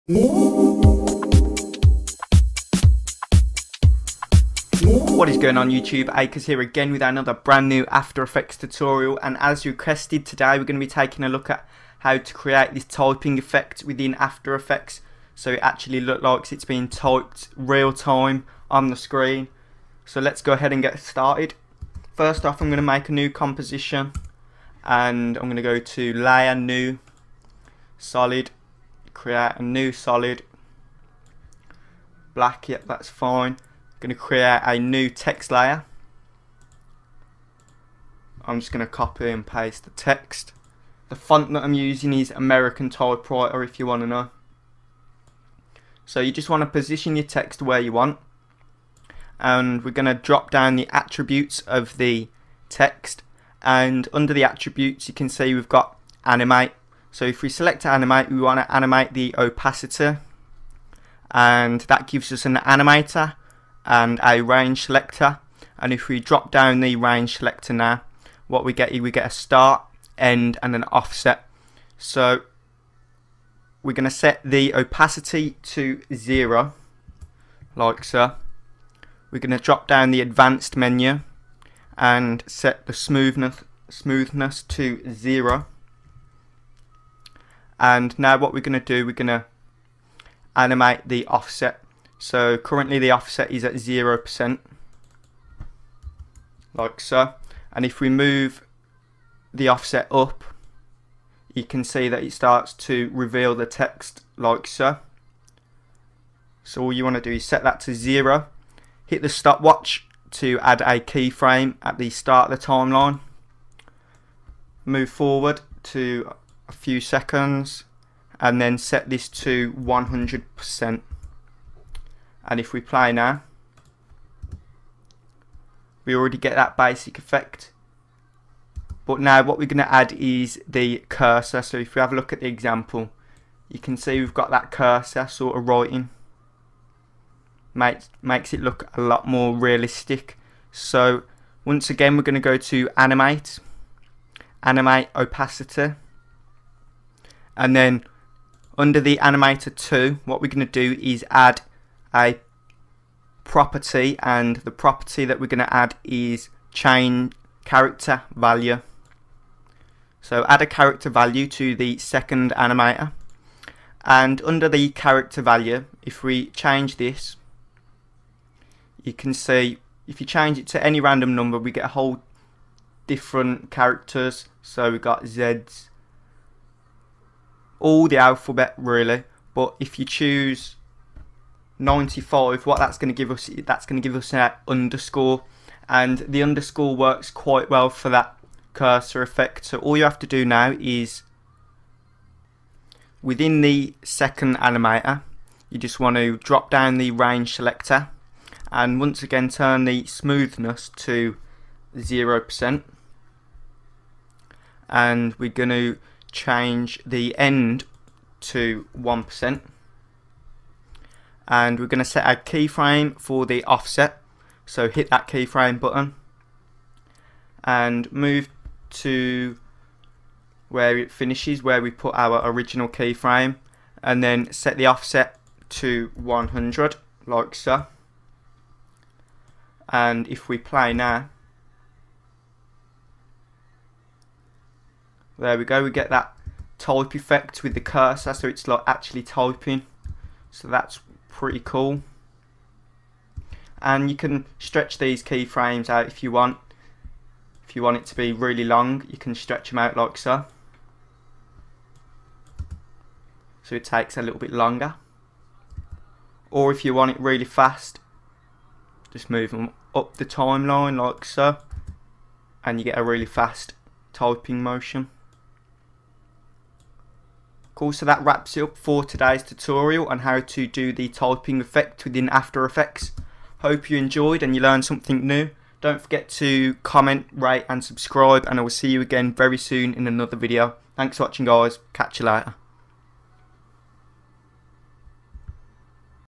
What is going on YouTube? Acres here again with another brand new After Effects tutorial, and as requested, today we're going to be taking a look at how to create this typing effect within After Effects so it actually looks like it's being typed real time on the screen. So let's go ahead and get started. First off, I'm going to make a new composition and I'm going to go to Layer, New, Solid, create a new solid, black, yep, that's fine. I'm going to create a new text layer. I'm just going to copy and paste the text. The font that I'm using is American Typewriter, if you want to know. So you just want to position your text where you want, and we're going to drop down the attributes of the text, and under the attributes you can see we've got animate. So if we select animate, we want to animate the opacity, and that gives us an animator and a range selector. And if we drop down the range selector now, what we get a start, end and an offset. So we're going to set the opacity to 0 like so. We're going to drop down the advanced menu and set the smoothness to 0. And now what we're going to do, we're going to animate the offset. So currently the offset is at 0%, like so. And if we move the offset up, you can see that it starts to reveal the text like so. So all you want to do is set that to 0, hit the stopwatch to add a keyframe at the start of the timeline, move forward to a few seconds, and then set this to 100%. And if we play now, we already get that basic effect. But now what we're going to add is the cursor. So if we have a look at the example, you can see we've got that cursor sort of writing. Makes it look a lot more realistic. So once again, we're going to go to animate, animate opacity, and then under the animator 2, what we're going to do is add a property, and the property that we're going to add is change character value. So add a character value to the second animator, and under the character value, if we change this, you can see if you change it to any random number, we get a whole different characters. So we've got Z's, all the alphabet really. But if you choose 95, what that's going to give us, that's going to give us an underscore, and the underscore works quite well for that cursor effect. So all you have to do now is within the second animator, you just want to drop down the range selector and once again turn the smoothness to 0%, and we're going to change the end to 1%. And we're going to set a keyframe for the offset, so hit that keyframe button and move to where it finishes, where we put our original keyframe, and then set the offset to 100 like so. And if we play now, there we go, we get that type effect with the cursor, so it's like actually typing. So that's pretty cool. And you can stretch these keyframes out if you want. If you want it to be really long, you can stretch them out like so. So it takes a little bit longer. Or if you want it really fast, just move them up the timeline like so, and you get a really fast typing motion. Cool, so that wraps it up for today's tutorial on how to do the typing effect within After Effects. Hope you enjoyed and you learned something new. Don't forget to comment, rate and subscribe, and I will see you again very soon in another video. Thanks for watching guys, catch you later.